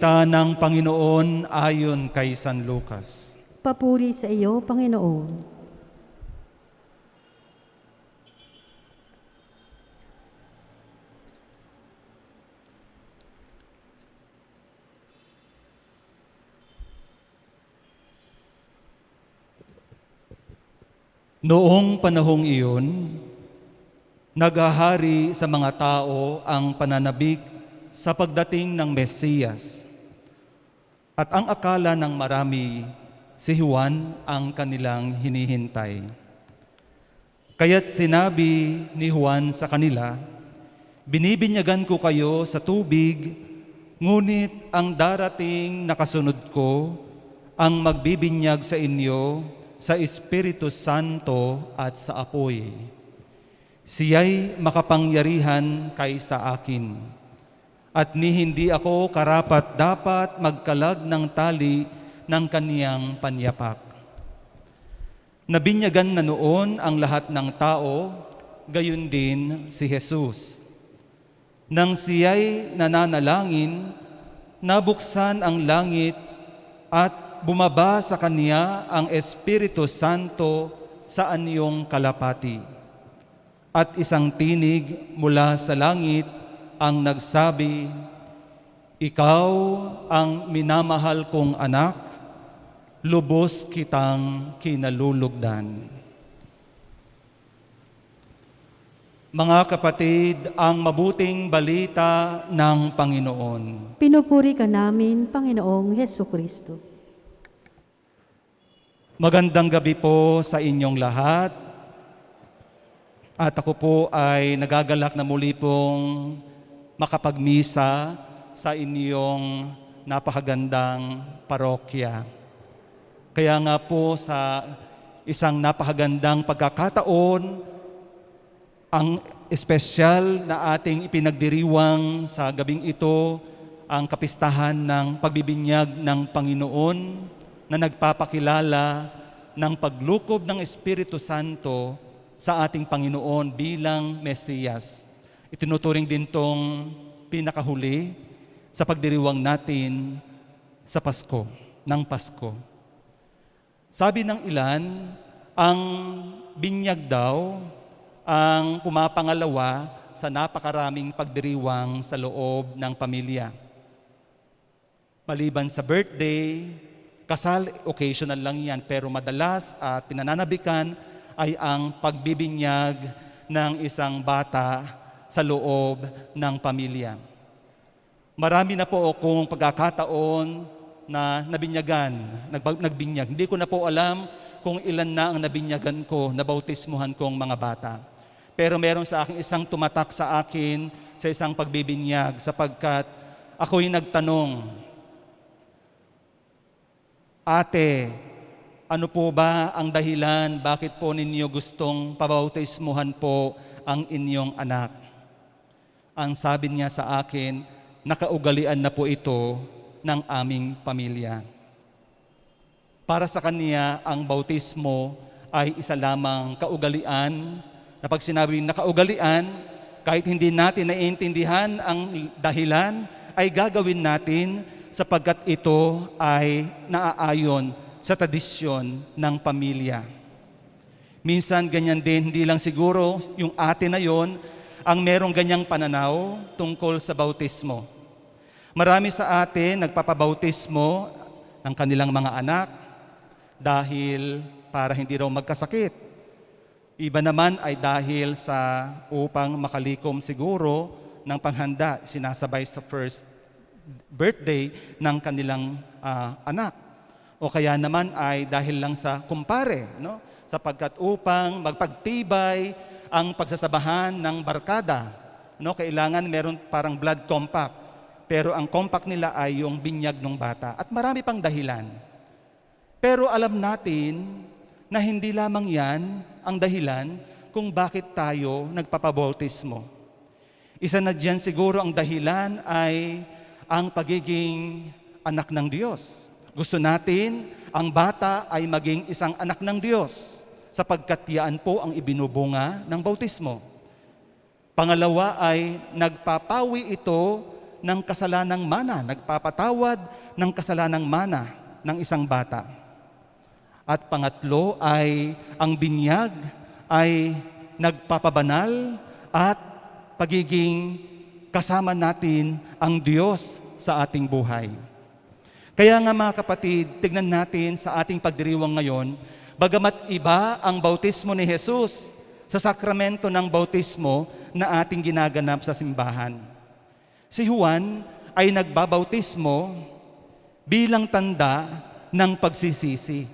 Ng Panginoon ayon kay San Lucas. Papuri sa iyo, Panginoon. Noong panahong iyon, naghahari sa mga tao ang pananabik sa pagdating ng Mesiyas. At ang akala ng marami, si Juan ang kanilang hinihintay. Kaya't sinabi ni Juan sa kanila, "Binibinyagan ko kayo sa tubig, ngunit ang darating na kasunod ko ang magbibinyag sa inyo sa Espiritu Santo at sa apoy. Siya'y makapangyarihan kaysa akin, at ni hindi ako karapat-dapat magkalag ng tali ng kaniyang panyapak." Nabinyagan na noon ang lahat ng tao, gayon din si Jesus. Nang siya'y nananalangin, nabuksan ang langit at bumaba sa kaniya ang Espiritu Santo sa anyong kalapati. At isang tinig mula sa langit ang nagsabi, "Ikaw ang minamahal kong anak, lubos kitang kinalulugdan." Mga kapatid, ang mabuting balita ng Panginoon. Pinupuri ka namin, Panginoong Hesukristo. Magandang gabi po sa inyong lahat. At ako po ay nagagalak na muli pong makapagmisa sa inyong napakagandang parokya. Kaya nga po sa isang napakagandang pagkakataon, ang espesyal na ating ipinagdiriwang sa gabing ito, ang kapistahan ng pagbibinyag ng Panginoon na nagpapakilala ng paglukob ng Espiritu Santo sa ating Panginoon bilang Mesiyas. Itinuturing din tong pinakahuli sa pagdiriwang natin sa Pasko, ng Pasko. Sabi ng ilan, ang binyag daw ang pumapangalawa sa napakaraming pagdiriwang sa loob ng pamilya. Maliban sa birthday, kasal, occasional lang yan, pero madalas at pinananabikan ay ang pagbibinyag ng isang bata sa loob ng pamilya. Marami na po akong pagkakataon na nagbinyag. Hindi ko na po alam kung ilan na ang nabinyagan ko, nabautismuhan kong mga bata. Pero meron sa akin isang tumatak sa akin sa isang pagbibinyag sapagkat ako'y nagtanong, "Ate, ano po ba ang dahilan bakit po ninyo gustong pabautismuhan po ang inyong anak?" Ang sabi niya sa akin, "Nakaugalian na po ito ng aming pamilya." Para sa kanya, ang bautismo ay isa lamang kaugalian na pag sinabing nakaugalian, kahit hindi natin naiintindihan ang dahilan, ay gagawin natin sapagkat ito ay naaayon sa tradisyon ng pamilya. Minsan ganyan din, hindi lang siguro yung ate na yon ang merong ganyang pananaw tungkol sa bautismo. Marami sa atin nagpapabautismo ng kanilang mga anak dahil para hindi raw magkasakit. Iba naman ay dahil sa upang makalikom siguro ng panghanda, sinasabay sa first birthday ng kanilang anak. O kaya naman ay dahil lang sa kumpare, no? Sapagkat upang magpagtibay ang pagsasabahan ng barkada, no? Kailangan meron parang blood compact. Pero ang compact nila ay yung binyag ng bata. At marami pang dahilan. Pero alam natin na hindi lamang yan ang dahilan kung bakit tayo nagpapabautismo. Isa na dyan siguro ang dahilan ay ang pagiging anak ng Diyos. Gusto natin ang bata ay maging isang anak ng Diyos sapagkat yan po ang ibinubunga ng bautismo. Pangalawa ay nagpapawi ito ng kasalanang mana, nagpapatawad ng kasalanang mana ng isang bata. At pangatlo ay ang binyag ay nagpapabanal at pagiging kasama natin ang Diyos sa ating buhay. Kaya nga mga kapatid, tignan natin sa ating pagdiriwang ngayon, bagamat iba ang bautismo ni Jesus sa sakramento ng bautismo na ating ginaganap sa simbahan. Si Juan ay nagbabautismo bilang tanda ng pagsisisi.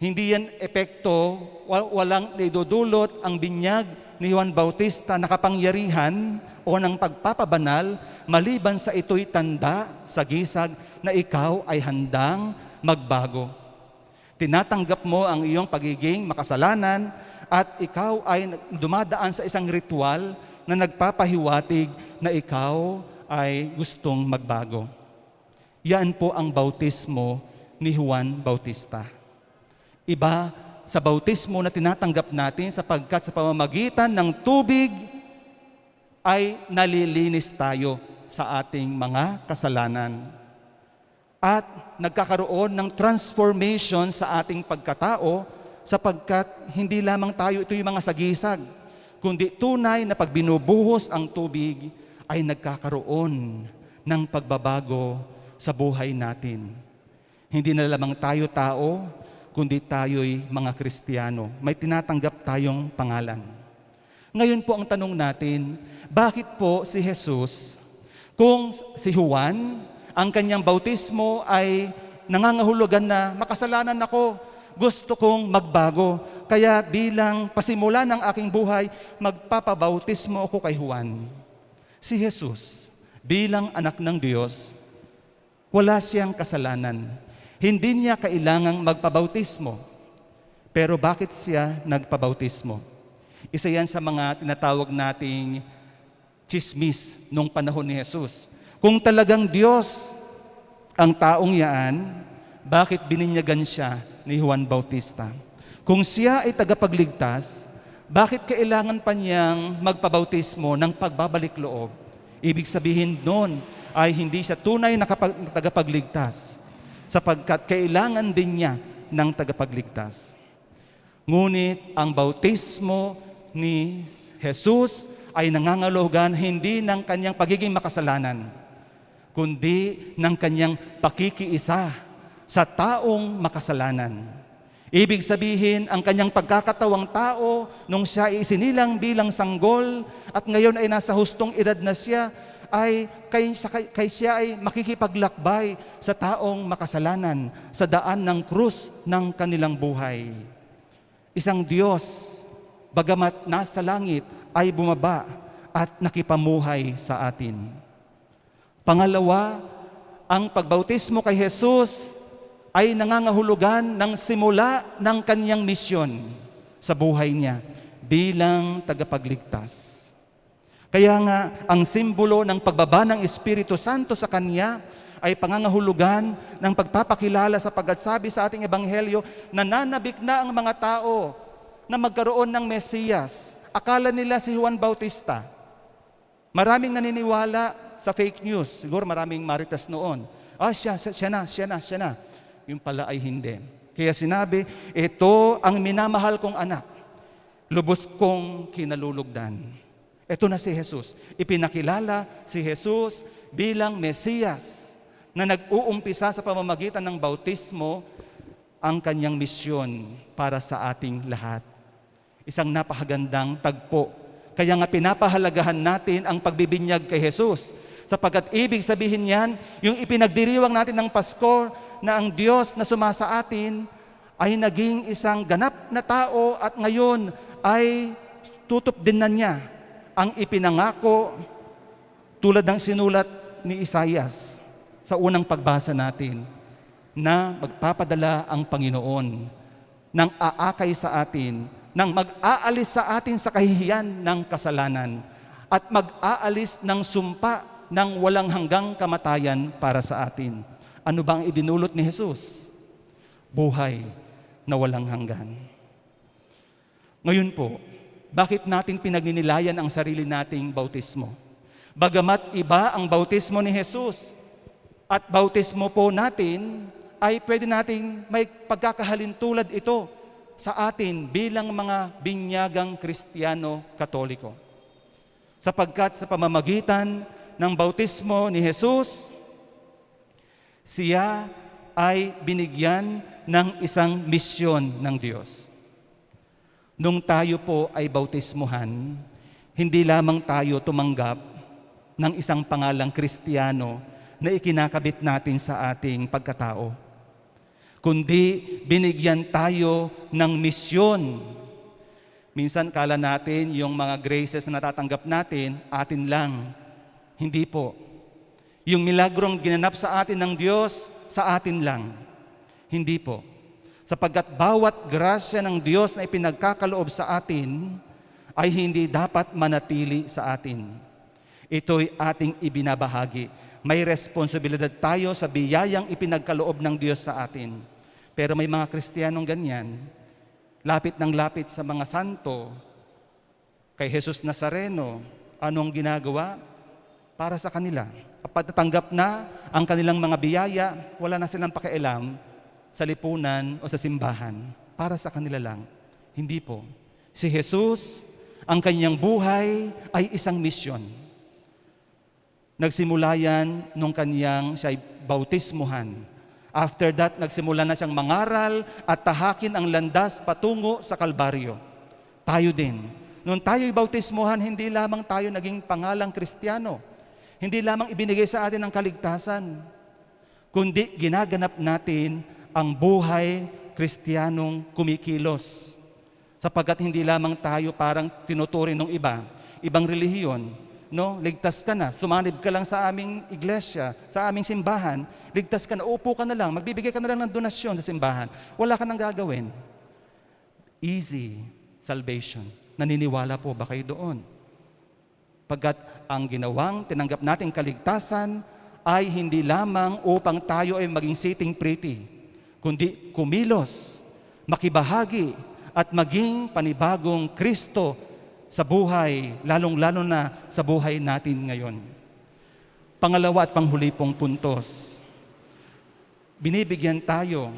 Hindi yan epekto, walang idudulot ang binyag ni Juan Bautista na kapangyarihan o ng pagpapabanal maliban sa ito'y tanda sa gisag na ikaw ay handang magbago. Tinatanggap mo ang iyong pagiging makasalanan at ikaw ay dumadaan sa isang ritual na nagpapahiwatig na ikaw ay gustong magbago. Yan po ang bautismo ni Juan Bautista. Iba sa bautismo na tinatanggap natin sapagkat sa pamamagitan ng tubig ay nalilinis tayo sa ating mga kasalanan. At nagkakaroon ng transformation sa ating pagkatao sapagkat hindi lamang tayo ito yung mga sagisag, kundi tunay na pag binubuhos ang tubig ay nagkakaroon ng pagbabago sa buhay natin. Hindi na lamang tayo tao, kundi tayo'y mga Kristiyano. May tinatanggap tayong pangalan. Ngayon po ang tanong natin, bakit po si Jesus, kung si Juan, ang kanyang bautismo ay nangangahulugan na makasalanan ako, gusto kong magbago, kaya bilang pasimula ng aking buhay, magpapabautismo ako kay Juan. Si Jesus, bilang anak ng Diyos, wala siyang kasalanan. Hindi niya kailangang magpabautismo. Pero bakit siya nagpabautismo? Isa yan sa mga tinatawag nating chismis nung panahon ni Jesus. Kung talagang Diyos ang taong yaan, bakit bininyagan siya ni Juan Bautista? Kung siya ay tagapagligtas, bakit kailangan pa niyang magpabautismo ng pagbabalik loob? Ibig sabihin noon ay hindi siya tunay na tagapagligtas, sapagkat kailangan din niya ng tagapagligtas. Ngunit ang bautismo ni Jesus ay nangangahulugan hindi ng kanyang pagiging makasalanan, kundi ng kanyang pakikiisa sa taong makasalanan. Ibig sabihin, ang kanyang pagkakatawang tao nung siya ay isinilang bilang sanggol at ngayon ay nasa hustong edad na siya, ay kay siya ay makikipaglakbay sa taong makasalanan sa daan ng krus ng kanilang buhay. Isang Diyos, bagamat nasa langit, ay bumaba at nakipamuhay sa atin. Pangalawa, ang pagbautismo kay Jesus ay nangangahulugan ng simula ng kanyang misyon sa buhay niya bilang tagapagligtas. Kaya nga, ang simbolo ng pagbaba ng Espiritu Santo sa Kanya ay pangangahulugan ng pagpapakilala sapagkat sabi sa ating Ebanghelyo, nananabik na ang mga tao na magkaroon ng Mesiyas. Akala nila si Juan Bautista. Maraming naniniwala sa fake news. Siguro maraming maritas noon. Siya na. Yung pala ay hindi. Kaya sinabi, ito ang minamahal kong anak. Lubos kong kinalulugdan. Ito na si Jesus. Ipinakilala si Jesus bilang Mesiyas na nag-uumpisa sa pamamagitan ng bautismo ang kanyang misyon para sa ating lahat. Isang napakagandang tagpo. Kaya nga pinapahalagahan natin ang pagbibinyag kay Jesus. Sapagkat ibig sabihin yan, yung ipinagdiriwang natin ng Pasko na ang Diyos na sumasa atin ay naging isang ganap na tao at ngayon ay tutup din na niya ang ipinangako tulad ng sinulat ni Isaias sa unang pagbasa natin na magpapadala ang Panginoon ng aakay sa atin, ng mag-aalis sa atin sa kahihiyan ng kasalanan at mag-aalis ng sumpa ng walang hanggang kamatayan para sa atin. Ano bang idinulot ni Jesus? Buhay na walang hanggan. Ngayon po, bakit natin pinagninilayan ang sarili nating bautismo? Bagamat iba ang bautismo ni Jesus at bautismo po natin ay pwede nating may pagkakahalintulad ito sa atin bilang mga binyagang Kristiyano Katoliko. Sapagkat sa pamamagitan ng bautismo ni Jesus, siya ay binigyan ng isang misyon ng Diyos. Nung tayo po ay bautismuhan, hindi lamang tayo tumanggap ng isang pangalang Kristiyano na ikinakabit natin sa ating pagkatao, kundi binigyan tayo ng misyon. Minsan kala natin yung mga graces na natatanggap natin, atin lang. Hindi po. Yung milagrong ginanap sa atin ng Diyos, sa atin lang. Hindi po. Sapagkat bawat grasya ng Diyos na ipinagkakaloob sa atin ay hindi dapat manatili sa atin. Ito'y ating ibinabahagi. May responsibilidad tayo sa biyayang ipinagkaloob ng Diyos sa atin. Pero may mga Kristiyanong ganyan, lapit ng lapit sa mga santo, kay Jesus Nazareno, anong ginagawa? Para sa kanila. Kapag natanggap na ang kanilang mga biyaya, wala na silang pakialam sa lipunan o sa simbahan. Para sa kanila lang. Hindi po. Si Jesus, ang kanyang buhay ay isang misyon. Nagsimula yan nung kanyang siya'y bautismuhan. After that, nagsimula na siyang mangaral at tahakin ang landas patungo sa Kalbaryo. Tayo din. Nung tayo'y bautismuhan, hindi lamang tayo naging pangalang Kristiyano. Hindi lamang ibinigay sa atin ang kaligtasan, kundi ginaganap natin ang buhay Kristiyanong kumikilos. Sapagkat hindi lamang tayo parang tinuturing ng ibang relihiyon. No, ligtas ka na, sumanib ka lang sa aming iglesia, sa aming simbahan, ligtas ka na, upo ka na lang, magbibigay ka na lang ng donasyon sa simbahan. Wala ka nang gagawin. Easy salvation. Naniniwala po ba kayo doon? Pagkat ang ginawang tinanggap nating kaligtasan ay hindi lamang upang tayo ay maging sitting pretty, kundi kumilos, makibahagi, at maging panibagong Kristo sa buhay, lalong-lalo na sa buhay natin ngayon. Pangalawa at panghuli pong puntos, binibigyan tayo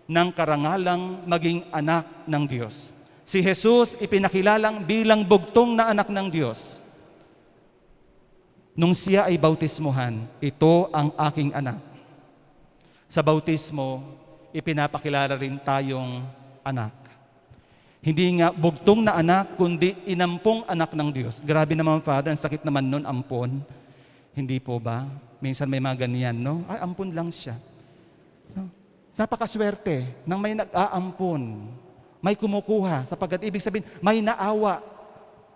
ng karangalang maging anak ng Diyos. Si Jesus ipinakilalang bilang bugtong na anak ng Diyos. Nung siya ay bautismuhan, ito ang aking anak. Sa bautismo, ipinapakilala rin tayong anak. Hindi nga bugtong na anak, kundi inampong anak ng Diyos. Grabe naman, Father, ang sakit naman nun, ampon. Hindi po ba? Minsan may mga ganyan, no? Ay, ampon lang siya. No? Napakaswerte nang may nag-aampon, may kumukuha, sapagkat ibig sabihin, may naawa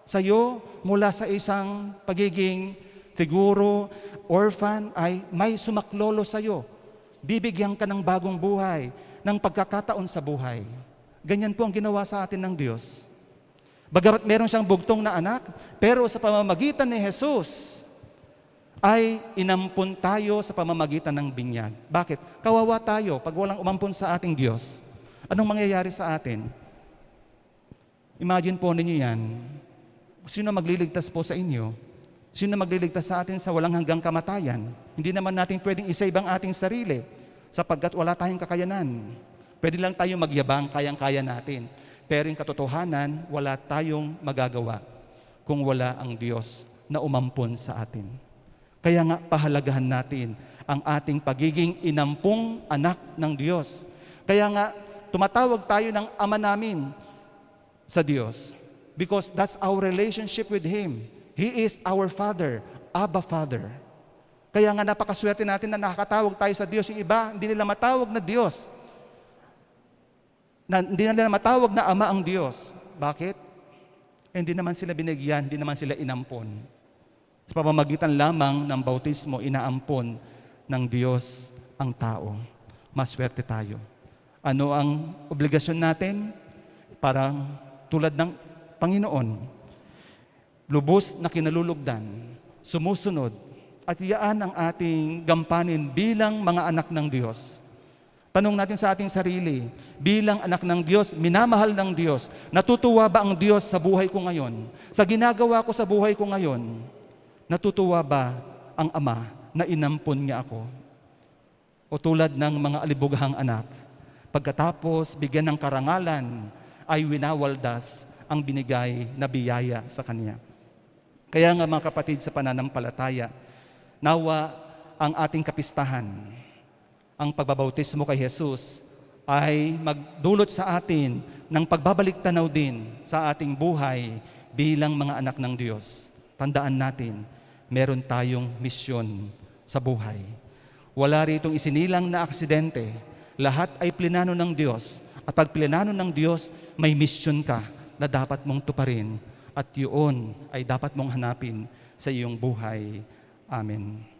sa'yo mula sa isang pagiging siguro, orphan, ay may sumaklolo sa'yo. Bibigyan ka ng bagong buhay, ng pagkakataon sa buhay. Ganyan po ang ginawa sa atin ng Diyos. Bagamat meron siyang bugtong na anak, pero sa pamamagitan ni Jesus, ay inampun tayo sa pamamagitan ng binyag. Bakit? Kawawa tayo pag walang umampun sa ating Diyos. Anong mangyayari sa atin? Imagine po ninyo yan. Sino magliligtas po sa inyo? Sino magliligtas sa atin sa walang hanggang kamatayan? Hindi naman natin pwedeng isave ang ating sarili sapagkat wala tayong kakayanan. Pwede lang tayong magyabang, kayang-kaya natin. Pero yung katotohanan, wala tayong magagawa kung wala ang Diyos na umampun sa atin. Kaya nga pahalagahan natin ang ating pagiging inampung anak ng Diyos. Kaya nga tumatawag tayo ng Ama namin sa Diyos because that's our relationship with Him. He is our Father, Abba Father. Kaya nga napakaswerte natin na nakakatawag tayo sa Diyos. Yung iba, hindi nila matawag na Diyos. Hindi nila matawag na Ama ang Diyos. Bakit? Hindi naman sila binigyan, hindi naman sila inampon. Sa pamamagitan lamang ng bautismo, inaampon ng Diyos ang tao. Maswerte tayo. Ano ang obligasyon natin? Parang tulad ng Panginoon. Lubos na kinalulugdan, sumusunod, at iyaan ang ating gampanin bilang mga anak ng Diyos. Tanong natin sa ating sarili, bilang anak ng Diyos, minamahal ng Diyos, natutuwa ba ang Diyos sa buhay ko ngayon? Sa ginagawa ko sa buhay ko ngayon? Natutuwa ba ang Ama na inampon niya ako? O tulad ng mga alibughang anak, pagkatapos bigyan ng karangalan, ay winawaldas ang binigay na biyaya sa Kanya. Kaya nga mga kapatid sa pananampalataya, nawa ang ating kapistahan, ang pagbabautismo kay Jesus, ay magdulot sa atin ng pagbabalik tanaw din sa ating buhay bilang mga anak ng Diyos. Tandaan natin, meron tayong misyon sa buhay. Wala ritong isinilang na aksidente. Lahat ay plinano ng Diyos. At pag plinano ng Diyos, may misyon ka na dapat mong tuparin. At yun ay dapat mong hanapin sa iyong buhay. Amen.